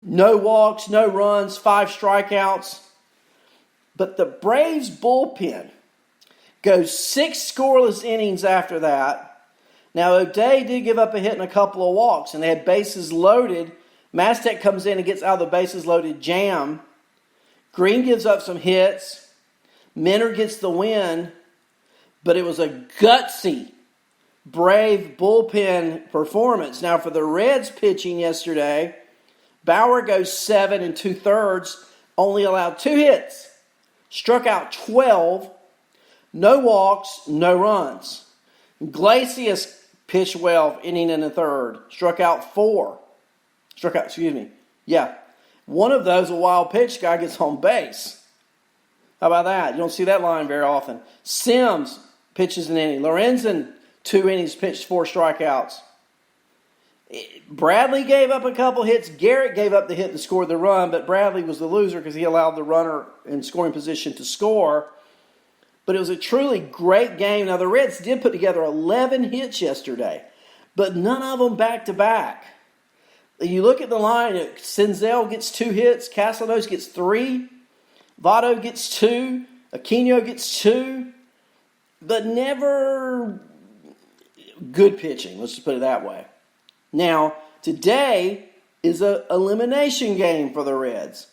No walks, no runs, 5 strikeouts. But the Braves bullpen goes 6 scoreless innings after that. Now, O'Day did give up a hit and a couple of walks, and they had bases loaded. Mastek comes in and gets out of the bases loaded jam. Green gives up some hits. Minner gets the win. But it was a gutsy Brave bullpen performance. Now, for the Reds pitching yesterday, Bauer goes 7 2/3, only allowed 2 hits, struck out 12, no walks, no runs. Iglesias pitched well, inning and a third, struck out 4. One of those, a wild pitch, guy gets home base. How about that? You don't see that line very often. Sims pitches an inning. Lorenzen, 2 innings, pitched 4 strikeouts. Bradley gave up a couple hits. Garrett gave up the hit that scored the run, but Bradley was the loser because he allowed the runner in scoring position to score. But it was a truly great game. Now, the Reds did put together 11 hits yesterday, but none of them back-to-back. You look at the line, Senzel gets 2 hits, Castellanos gets 3, Votto gets 2, Aquino gets 2, but never good pitching, let's just put it that way. Now, today is an elimination game for the Reds.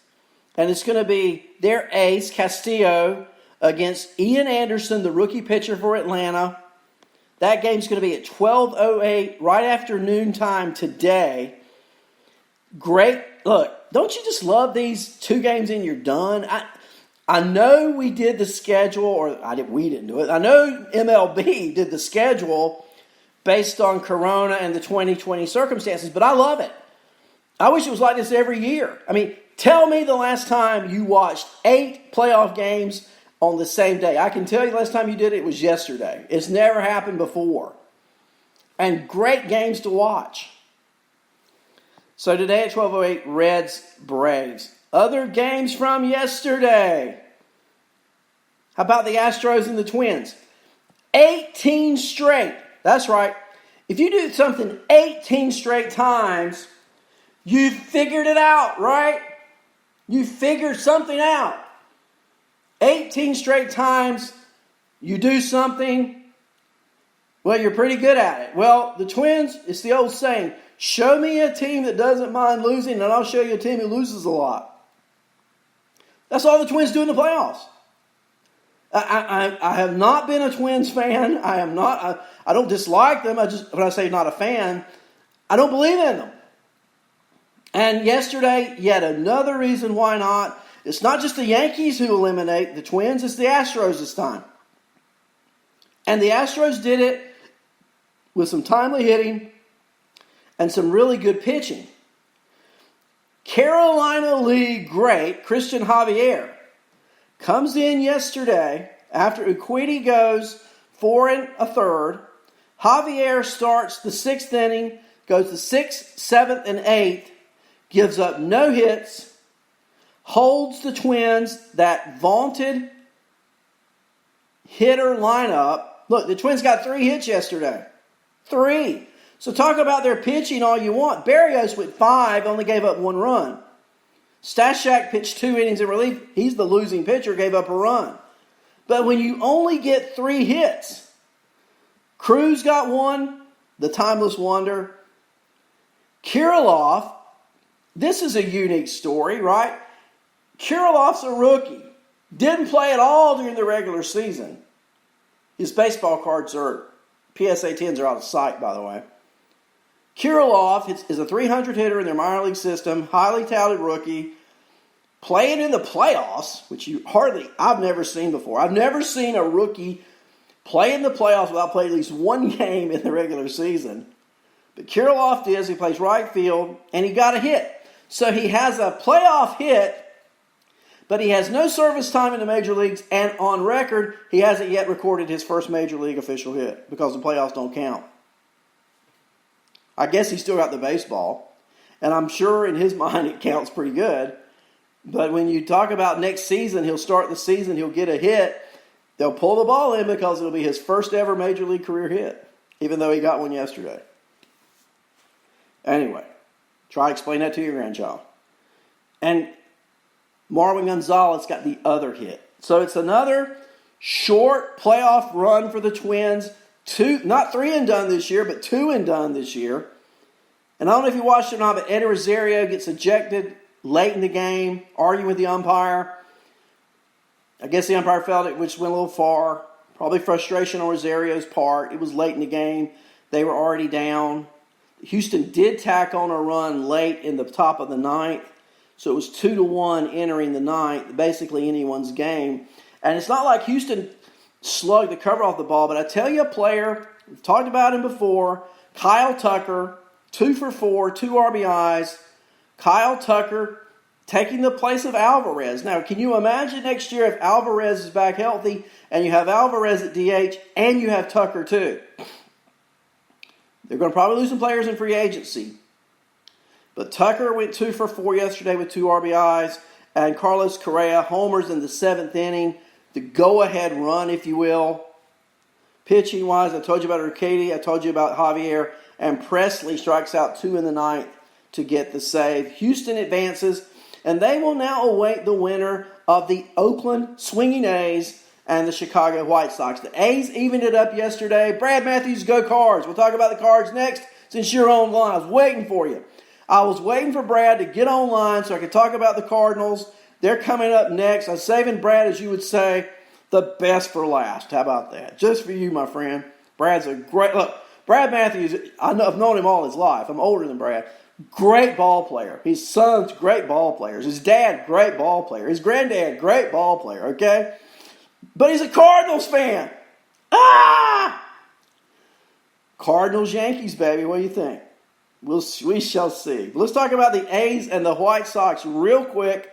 And it's going to be their ace, Castillo, against Ian Anderson, the rookie pitcher for Atlanta. That game's going to be at 12:08, right after noontime today. Great. Look, don't you just love these 2 games and you're done? I know we did the schedule, we didn't do it. I know MLB did the schedule based on Corona and the 2020 circumstances, but I love it. I wish it was like this every year. I mean, tell me the last time you watched 8 playoff games on the same day. I can tell you the last time you did it was yesterday. It's never happened before. And great games to watch. So today at 12:08, Reds, Braves. Other games from yesterday. How about the Astros and the Twins? 18 straight. That's right. If you do something 18 straight times, you figured it out, right? You figured something out. 18 straight times, you do something, well, you're pretty good at it. Well, the Twins, it's the old saying, show me a team that doesn't mind losing, and I'll show you a team that loses a lot. That's all the Twins do in the playoffs. I have not been a Twins fan. I don't dislike them. When I say not a fan, I don't believe in them. And yesterday, yet another reason why not. It's not just the Yankees who eliminate the Twins, it's the Astros this time. And the Astros did it with some timely hitting and some really good pitching. Carolina League great Christian Javier comes in yesterday after Urquidy goes 4 1/3. Javier starts the 6th inning, goes the 6th, 7th, and 8th, gives up no hits, holds the Twins, that vaunted hitter lineup. Look, the Twins got 3 hits yesterday. 3. So talk about their pitching all you want. Berrios with 5 only gave up 1 run. Stashak pitched 2 innings in relief. He's the losing pitcher, gave up a run. But when you only get 3 hits, Cruz got 1, the timeless wonder. Kirilloff, this is a unique story, right? Kirilloff's a rookie. Didn't play at all during the regular season. His baseball cards PSA 10s are out of sight, by the way. Kirilloff is a 300 hitter in their minor league system, highly touted rookie, playing in the playoffs, which I've never seen before. I've never seen a rookie play in the playoffs without playing at least 1 game in the regular season. But Kirilloff he plays right field, and he got a hit. So he has a playoff hit, but he has no service time in the major leagues, and on record, he hasn't yet recorded his first major league official hit because the playoffs don't count. I guess he still got the baseball, and I'm sure in his mind it counts pretty good. But when you talk about next season, he'll start the season, he'll get a hit. They'll pull the ball in because it'll be his first ever major league career hit, even though he got one yesterday. Anyway, try to explain that to your grandchild. And Marwin Gonzalez got the other hit. So it's another short playoff run for the Twins. Not 3 and done this year, but 2 and done this year. And I don't know if you watched it or not, but Eddie Rosario gets ejected late in the game, arguing with the umpire. I guess the umpire felt it, which went a little far. Probably frustration on Rosario's part. It was late in the game. They were already down. Houston did tack on a run late in the top of the ninth. So it was 2-1 entering the ninth, basically anyone's game. And it's not like Houston slugged the cover off the ball, but I tell you a player, we've talked about him before, Kyle Tucker, 2 for 4, 2 RBIs. Kyle Tucker taking the place of Alvarez. Now, can you imagine next year if Alvarez is back healthy and you have Alvarez at DH and you have Tucker too? They're going to probably lose some players in free agency. But Tucker went 2 for 4 yesterday with 2 RBIs. And Carlos Correa homers in the 7th inning. The go-ahead run, if you will. Pitching-wise, I told you about Urquidy. I told you about Javier. And Presley strikes out 2 in the ninth to get the save. Houston advances. And they will now await the winner of the Oakland Swinging A's and the Chicago White Sox. The A's evened it up yesterday. Brad Matthews, go Cards. We'll talk about the Cards next since you're online. I was waiting for you. I was waiting for Brad to get online so I could talk about the Cardinals. They're coming up next. I'm saving Brad, as you would say, the best for last. How about that? Just for you, my friend. Brad's a great... Look, Brad Matthews, I've known him all his life. I'm older than Brad. Great ball player. His son's great ball players. His dad, great ball player. His granddad, great ball player, okay? But he's a Cardinals fan. Cardinals-Yankees, baby. What do you think? We shall see. Let's talk about the A's and the White Sox real quick.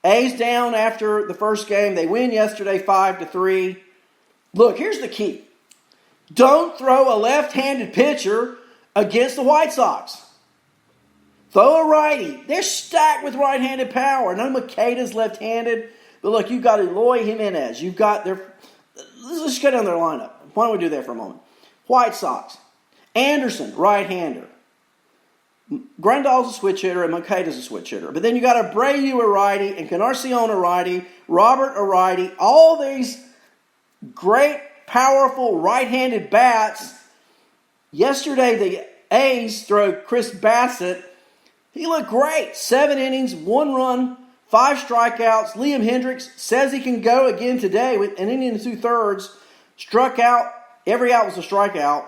A's down after the first game. They win yesterday 5-3. Look, here's the key. Don't throw a left-handed pitcher against the White Sox. Throw a righty. They're stacked with right-handed power. No, Makeda's left-handed. But look, you've got Eloy Jimenez. You've got their... Let's just go down their lineup. Why don't we do that for a moment? White Sox. Anderson, right-hander. Grandal's a switch hitter and Makeda's a switch hitter. But then you got Abreu a righty and Canarcion a righty, Robert a righty. All these great, powerful right-handed bats. Yesterday, the A's throw Chris Bassett. He looked great. 7 innings, 1 run, 5 strikeouts. Liam Hendricks says he can go again today with an inning and 2/3. Struck out. Every out was a strikeout.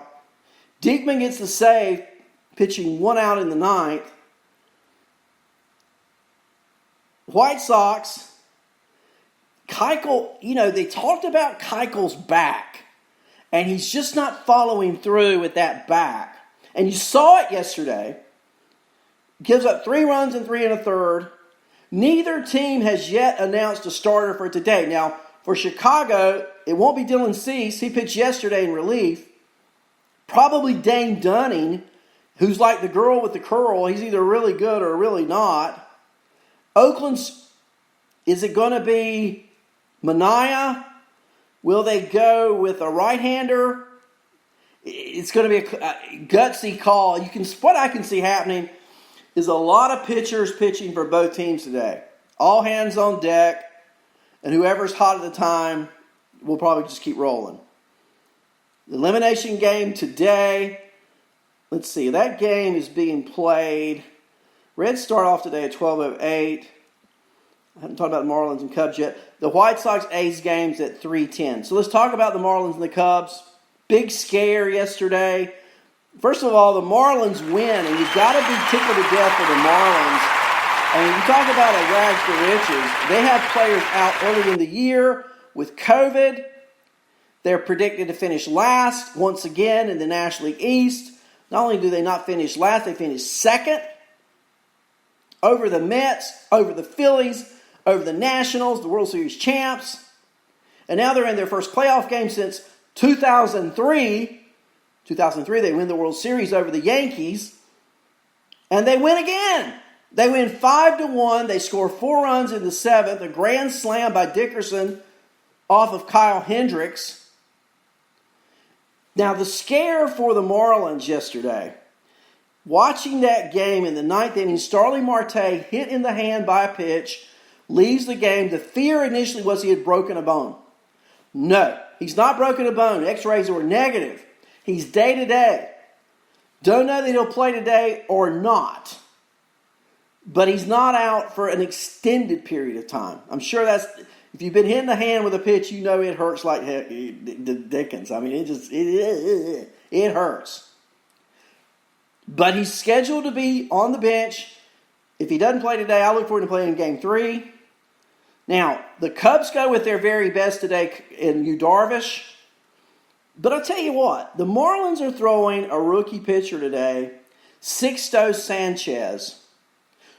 Diekman gets the save, pitching 1 out in the ninth. White Sox, Keuchel, they talked about Keuchel's back, and he's just not following through with that back. And you saw it yesterday. Gives up 3 runs in 3 1/3. Neither team has yet announced a starter for today. Now, for Chicago, it won't be Dylan Cease. He pitched yesterday in relief. Probably Dane Dunning, who's like the girl with the curl. He's either really good or really not. Oakland's, is it going to be Manaea? Will they go with a right-hander? It's going to be a gutsy call. What I can see happening is a lot of pitchers pitching for both teams today. All hands on deck, and whoever's hot at the time will probably just keep rolling. The elimination game today, let's see, that game is being played. Reds start off today at 12:08. I haven't talked about the Marlins and Cubs yet. The White Sox-A's game's at 3:10. So let's talk about the Marlins and the Cubs. Big scare yesterday. First of all, the Marlins win, and you've got to be tickled to death for the Marlins. And when you talk about a rags to riches, they have players out early in the year with COVID. They're predicted to finish last once again in the National League East. Not only do they not finish last, they finish second over the Mets, over the Phillies, over the Nationals, the World Series champs. And now they're in their first playoff game since 2003. 2003, they win the World Series over the Yankees. And they win again. They win 5-1. They score 4 runs in the 7th. A grand slam by Dickerson off of Kyle Hendricks. Now, the scare for the Marlins yesterday, Watching that game in the ninth inning, Starling Marte hit in the hand by a pitch, leaves the game. The fear initially was he had broken a bone. No, he's not broken a bone. X-rays were negative. He's day-to-day. Don't know that he'll play today or not. But he's not out for an extended period of time. I'm sure that's, if you've been hitting the hand with a pitch, you know it hurts like the dickens. I mean, it hurts. But he's scheduled to be on the bench. If he doesn't play today, I look forward to playing in Game 3. Now, the Cubs go with their very best today in Yu Darvish. But I'll tell you what, the Marlins are throwing a rookie pitcher today, Sixto Sanchez,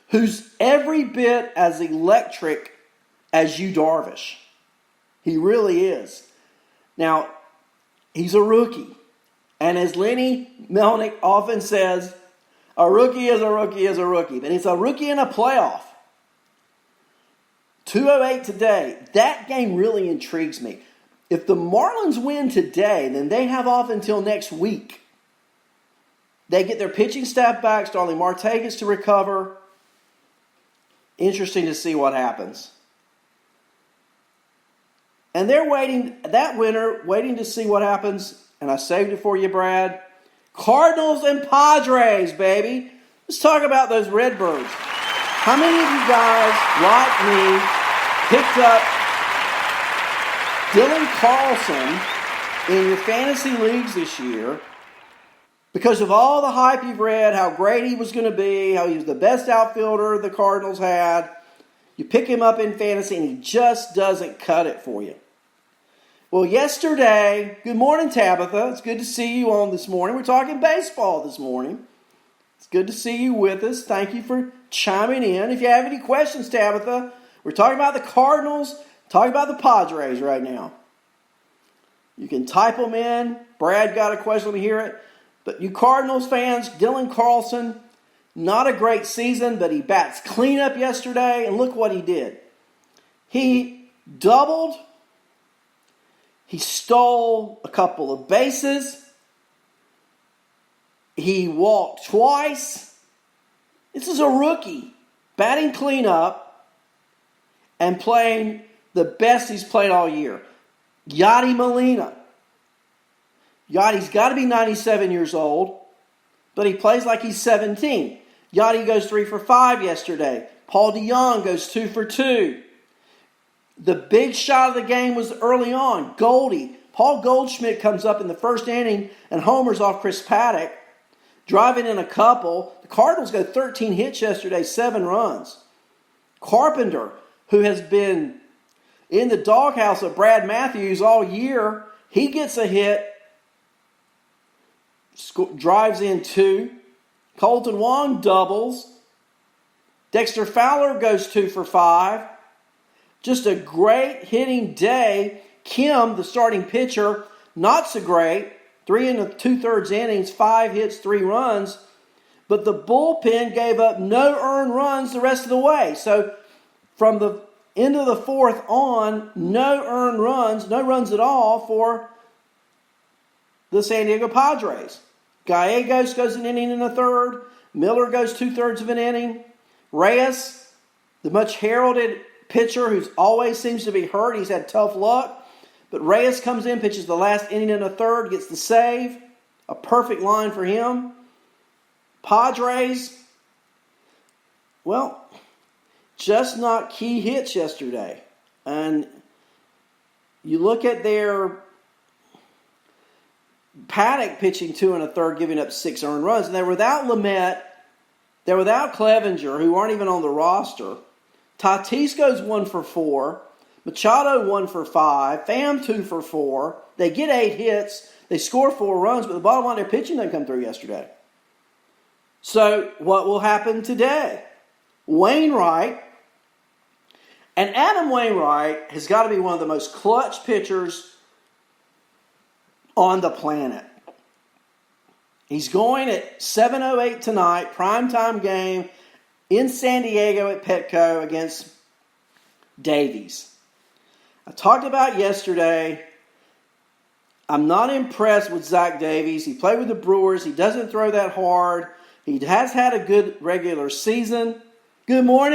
who's every bit as electric as Yu Darvish. He really is. Now, he's a rookie. And as Lenny Melnick often says, a rookie is a rookie is a rookie. But it's a rookie in a playoff. 2:08 today. That game really intrigues me. If the Marlins win today, then they have off until next week. They get their pitching staff back. Starling Marte gets to recover. Interesting to see what happens. And they're waiting, that winter, waiting to see what happens. And I saved it for you, Brad. Cardinals and Padres, baby. Let's talk about those Redbirds. How many of you guys, like me, picked up Dylan Carlson in your fantasy leagues this year because of all the hype you've read, how great he was going to be, how he was the best outfielder the Cardinals had? You pick him up in fantasy and he just doesn't cut it for you. Well, yesterday, good morning, Tabitha. It's good to see you on this morning. We're talking baseball this morning. It's good to see you with us. Thank you for chiming in. If you have any questions, Tabitha, we're talking about the Cardinals, talking about the Padres right now. You can type them in. Brad got a question, let me hear it. But you Cardinals fans, Dylan Carlson, not a great season, but he bats cleanup yesterday, and look what he did. He doubled. He stole a couple of bases. He walked twice. This is a rookie batting cleanup and playing the best he's played all year. Yadi Molina. Yadi's got to be 97 years old, but he plays like he's 17. Yadi goes 3 for 5 yesterday. Paul DeJong goes 2 for 2. The big shot of the game was early on. Goldie. Paul Goldschmidt comes up in the first inning and homers off Chris Paddock, driving in a couple. The Cardinals go 13 hits yesterday, 7 runs. Carpenter, who has been in the doghouse of Brad Matthews all year, he gets a hit, drives in 2. Colton Wong doubles. Dexter Fowler goes 2 for 5. Just a great hitting day. Kim, the starting pitcher, not so great. 3 2/3 innings, 5 hits, 3 runs. But the bullpen gave up no earned runs the rest of the way. So from the end of the 4th on, no earned runs, no runs at all for the San Diego Padres. Gallegos goes an inning and a third. Miller goes 2/3 of an inning. Reyes, the much heralded pitcher who always seems to be hurt. He's had tough luck. But Reyes comes in, pitches the last inning and a third, gets the save. A perfect line for him. Padres, well, just not key hits yesterday. And you look at their Paddock pitching 2 1/3, giving up 6 earned runs. And they're without Lamet. They're without Clevenger, who aren't even on the roster. Tatis goes 1 for 4. Machado 1 for 5. Pham 2 for 4. They get 8 hits. They score 4 runs, but the bottom line, their pitching didn't come through yesterday. So what will happen today? Wainwright, and Adam Wainwright has got to be one of the most clutch pitchers on the planet. He's going at 7:08 tonight, primetime game in San Diego at Petco against Davies. I talked about yesterday, I'm not impressed with Zach Davies. He played with the Brewers. He doesn't throw that hard. He has had a good regular season. Good morning.